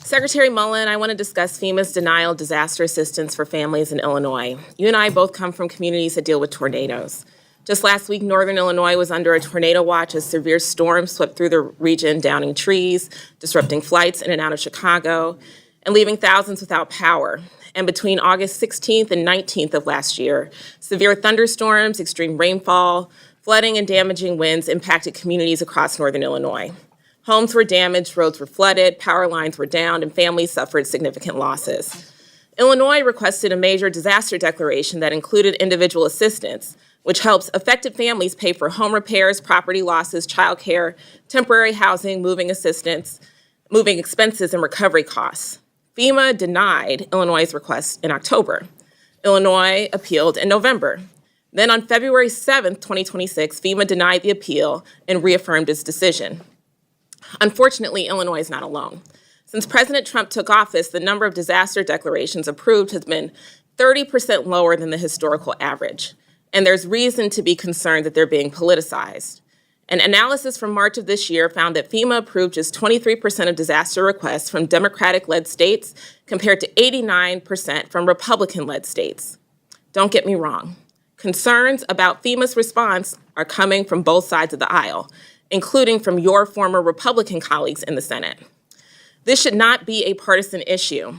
Secretary Mullen, I want to discuss FEMA's denial of disaster assistance for families in Illinois. You and I both come from communities that deal with tornadoes. Just last week, northern Illinois was under a tornado watch as severe storms swept through the region, downing trees, disrupting flights in and out of Chicago, and leaving thousands without power. And between August 16th and 19th of last year, severe thunderstorms, extreme rainfall, flooding, and damaging winds impacted communities across northern Illinois. Homes were damaged, roads were flooded, power lines were downed, and families suffered significant losses. Illinois requested a major disaster declaration that included individual assistance, which helps affected families pay for home repairs, property losses, childcare, temporary housing, moving expenses, and recovery costs. FEMA denied Illinois' request in October. Illinois appealed in November. Then on February 7th, 2026, FEMA denied the appeal and reaffirmed its decision. Unfortunately, Illinois is not alone. Since President Trump took office, the number of disaster declarations approved has been 30% lower than the historical average. And there's reason to be concerned that they're being politicized. An analysis from March of this year found that FEMA approved just 23% of disaster requests from Democratic-led states compared to 89% from Republican-led states. Don't get me wrong. Concerns about FEMA's response are coming from both sides of the aisle, including from your former Republican colleagues in the Senate. This should not be a partisan issue.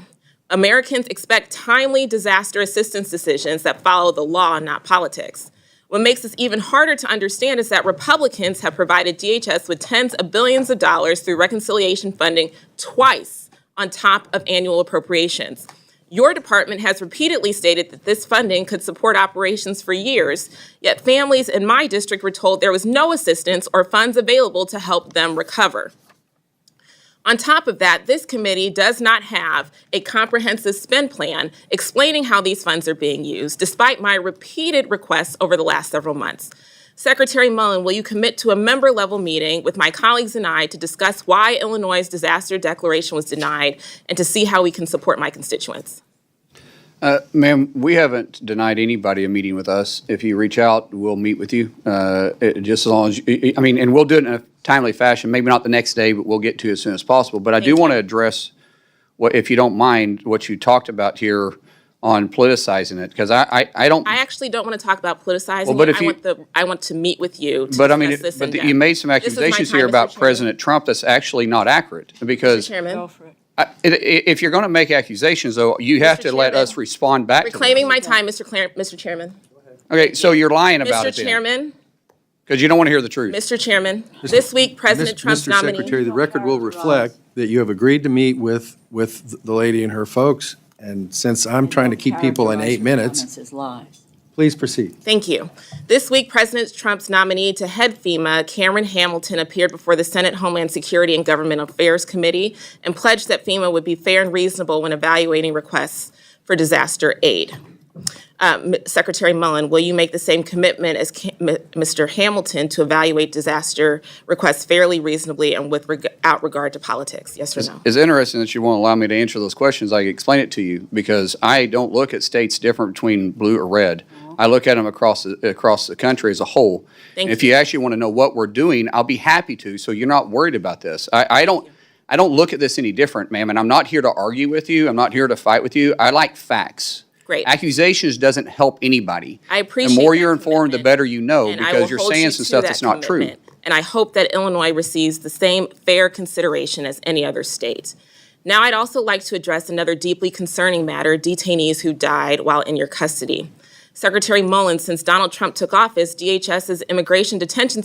Americans expect timely disaster assistance decisions that follow the law, not politics. What makes this even harder to understand is that Republicans have provided DHS with tens of billions of dollars through reconciliation funding twice on top of annual appropriations. Your department has repeatedly stated that this funding could support operations for years, yet families in my district were told there was no assistance or funds available to help them recover. On top of that, this committee does not have a comprehensive spend plan explaining how these funds are being used, despite my repeated requests over the last several months. Secretary Mullen, will you commit to a member-level meeting with my colleagues and I to discuss why Illinois' disaster declaration was denied and to see how we can support my constituents? Ma'am, we haven't denied anybody a meeting with us. If you reach out, we'll meet with you. Just as long as, and we'll do it in a timely fashion, maybe not the next day, but we'll get to it as soon as possible. But I do want to address, if you don't mind, what you talked about here on politicizing it, because I don't. I actually don't want to talk about politicizing well, but it. I want to meet with you to but discuss this but in you made some accusations here about President Trump that's actually not accurate. Because Mr. Chairman. If you're going to make accusations, though, you have to let us respond back to them. Reclaiming my time, Mr. Chairman. Okay, so you're lying about it Mr. Chairman. Because you don't want to hear the truth. Mr. Chairman, this week President Trump's nominee. Mr. Secretary, the record will reflect that you have agreed to meet with the lady and her folks. And since I'm trying to keep people in 8 minutes, please proceed. Thank you. This week, President Trump's nominee to head FEMA, Cameron Hamilton, appeared before the Senate Homeland Security and Government Affairs Committee and pledged that FEMA would be fair and reasonable when evaluating requests for disaster aid. Secretary Mullen, will you make the same commitment as Mr. Hamilton to evaluate disaster requests fairly, reasonably, and without regard to politics? Yes or no? It's interesting that you won't allow me to answer those questions. I can explain it to you because I don't look at states different between blue or red. I look at them across the country as a whole. And if you actually want to know what we're doing, I'll be happy to, so you're not worried about this. I don't look at this any different, ma'am, and I'm not here to argue with you. I'm not here to fight with you. I like facts. Great. Accusations doesn't help anybody. I appreciate the more you're informed, the better you know, because you're saying some stuff that's not true. And I hope that Illinois receives the same fair consideration as any other state. Now, I'd also like to address another deeply concerning matter, detainees who died while in your custody. Secretary Mullen, since Donald Trump took office, DHS's immigration detention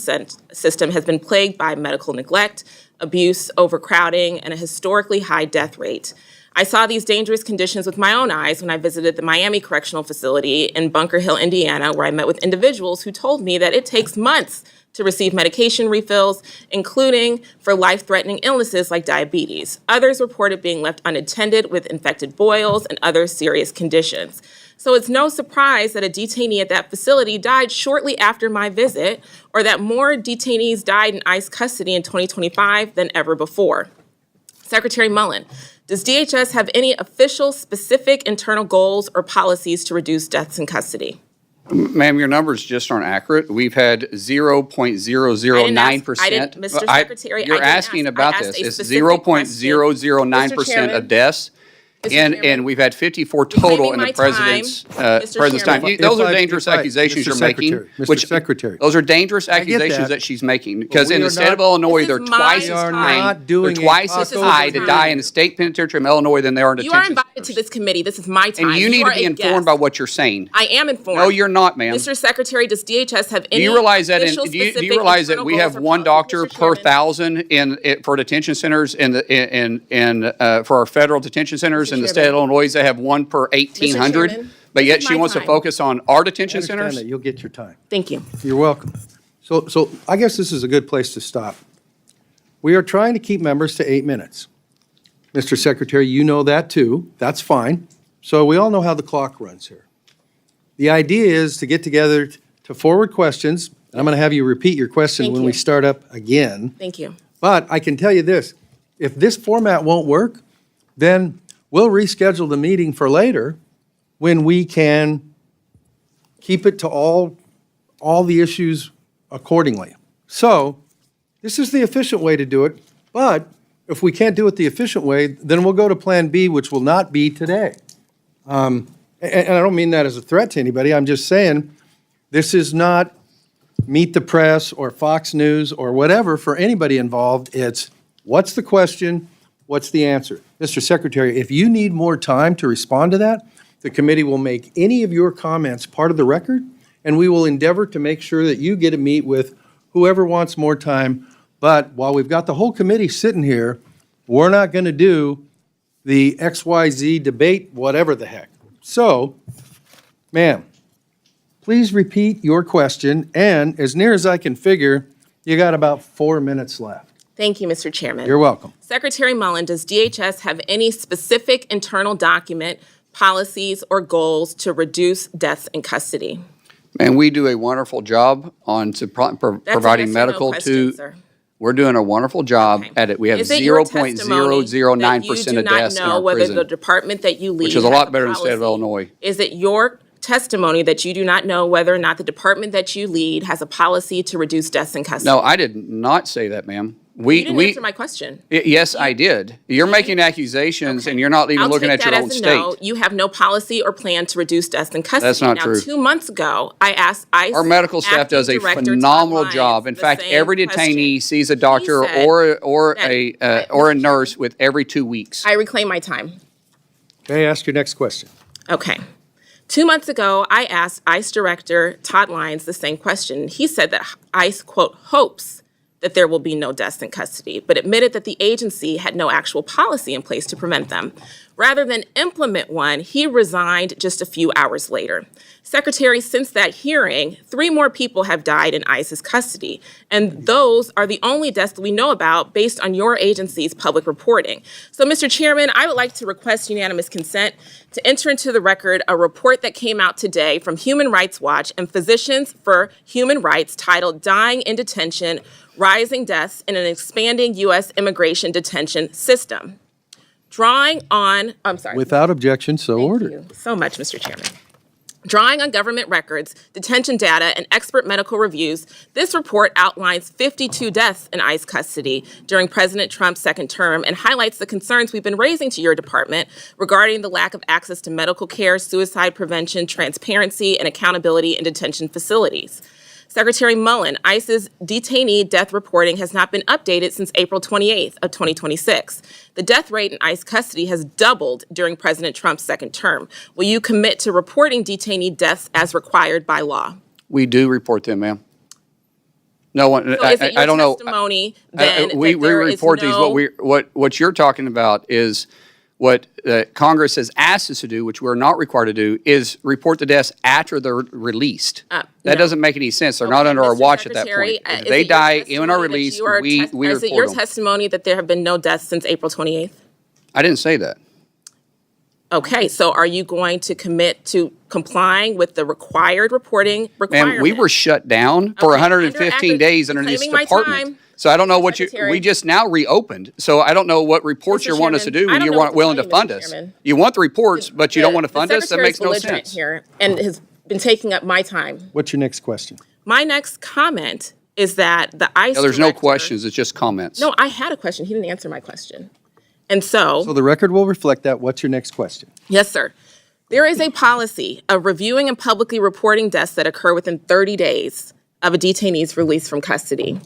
system has been plagued by medical neglect, abuse, overcrowding, and a historically high death rate. I saw these dangerous conditions with my own eyes when I visited the Miami Correctional Facility in Bunker Hill, Indiana, where I met with individuals who told me that it takes months to receive medication refills, including for life-threatening illnesses like diabetes. Others reported being left unattended with infected boils and other serious conditions. So it's no surprise that a detainee at that facility died shortly after my visit, or that more detainees died in ICE custody in 2025 than ever before. Secretary Mullen, does DHS have any official specific internal goals or policies to reduce deaths in custody? Ma'am, your numbers just aren't accurate. We've had 0.009%. Mr. Secretary, You're asking about this. It's 0.009% of deaths. And we've had 54 total in the president's time. Those are dangerous accusations you're making. Mr. Secretary. Those are dangerous accusations that she's making. Because in the state of Illinois, they're twice as high to die in the state penitentiary of Illinois than they are in detention centers. You are invited to this committee. This is my time. And you need to be informed by what you're saying. I am informed. No, you're not, ma'am. Mr. Secretary, does DHS have any Do you realize that official we have one doctor per thousand for detention centers for our federal detention centers in the state of Illinois? They have one per 1,800. But yet she wants to focus on our detention centers? I understand that. You'll get your time. Thank you. You're welcome. So I guess this is a good place to stop. We are trying to keep members to 8 minutes. Mr. Secretary, you know that too. That's fine. So we all know how the clock runs here. The idea is to get together to forward questions. And I'm going to have you repeat your question when we start up again. Thank you. But I can tell you this, if this format won't work, then we'll reschedule the meeting for later when we can keep it to all the issues accordingly. So this is the efficient way to do it, but if we can't do it the efficient way, then we'll go to Plan B, which will not be today. And I don't mean that as a threat to anybody. I'm just saying this is not Meet the Press or Fox News or whatever for anybody involved. It's what's the question, what's the answer? Mr. Secretary, if you need more time to respond to that, the committee will make any of your comments part of the record, and we will endeavor to make sure that you get to meet with whoever wants more time. But while we've got the whole committee sitting here, we're not going to do the XYZ debate, whatever the heck. So, ma'am, please repeat your question, and as near as I can figure, you got about 4 minutes left. Thank you, Mr. Chairman. You're welcome. Secretary Mullen, does DHS have any specific internal document, policies, or goals to reduce deaths in custody? And we do a wonderful job on providing medical to. We're doing a wonderful job at it. We have 0.009% of deaths in our whether prison, the department that you lead, which is a lot better than the state of Illinois. Is it your testimony that you do not know whether or not the department that you lead has a policy to reduce deaths in custody? No, I did not say that, ma'am. You didn't answer my question. Yes, I did. You're making accusations, and you're not even looking at your own state. No. You have no policy or plan to reduce deaths in custody. That's not true. 2 months ago, I asked ICE. Our medical staff does a phenomenal job. In fact, every detainee sees a doctor or a nurse with every 2 weeks. I reclaim my time. Okay, ask your next question. Okay. 2 months ago, I asked ICE Director Todd Lyons the same question. He said that ICE, quote, hopes that there will be no deaths in custody, but admitted that the agency had no actual policy in place to prevent them. Rather than implement one, he resigned just a few hours later. Secretary, since that hearing, 3 more people have died in ICE's custody, and those are the only deaths that we know about based on your agency's public reporting. So, Mr. Chairman, I would like to request unanimous consent to enter into the record a report that came out today from Human Rights Watch and Physicians for Human Rights titled Dying in Detention, Rising Deaths in an Expanding U.S. Immigration Detention System. Without objection, so ordered. Thank you so much, Mr. Chairman. Drawing on government records, detention data, and expert medical reviews, this report outlines 52 deaths in ICE custody during President Trump's second term and highlights the concerns we've been raising to your department regarding the lack of access to medical care, suicide prevention, transparency, and accountability in detention facilities. Secretary Mullen, ICE's detainee death reporting has not been updated since April 28th of 2026. The death rate in ICE custody has doubled during President Trump's second term. Will you commit to reporting detainee deaths as required by law? We do report them, ma'am. No one. So is it your I don't know. Testimony then we that there report is no... these. What you're talking about is what Congress has asked us to do, which we're not required to do, is report the deaths after they're released. That doesn't make any sense. They're not under our watch at that point. If they die in our release, we report them. Is it your testimony that there have been no deaths since April 28th? I didn't say that. Okay, so are you going to commit to complying with the required reporting requirement? Ma'am, we were shut down for 115 days under this department. So I don't know what we just now reopened. So I don't know what reports you want us to do when you weren't willing to fund us. You want the reports, but you don't want to fund us? That makes no sense. Here, and his been taking up my time. What's your next question? My next comment is that the ICE There's no director- questions, it's just comments. No, I had a question. He didn't answer my question. And so So the record will reflect that. What's your next question? yes, sir. There is a policy of reviewing and publicly reporting deaths that occur within 30 days of a detainee's release from custody.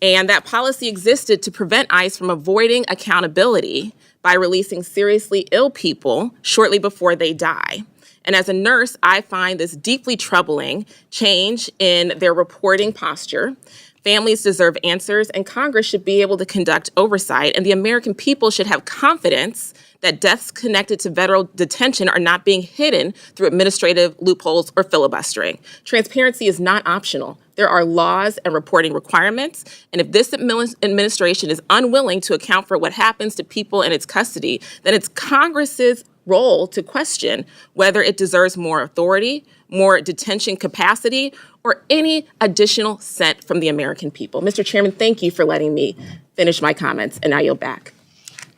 And that policy existed to prevent ICE from avoiding accountability by releasing seriously ill people shortly before they die. And as a nurse, I find this deeply troubling change in their reporting posture. Families deserve answers, and Congress should be able to conduct oversight, and the American people should have confidence that deaths connected to federal detention are not being hidden through administrative loopholes or filibustering. Transparency is not optional. There are laws and reporting requirements, and if this administration is unwilling to account for what happens to people in its custody, then it's Congress's role to question whether it deserves more authority, more detention capacity, or any additional cent from the American people. Mr. Chairman, thank you for letting me finish my comments, and I yield back.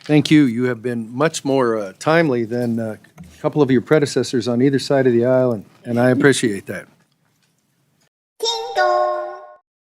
Thank you. You have been much more timely than a couple of your predecessors on either side of the aisle, and I appreciate that.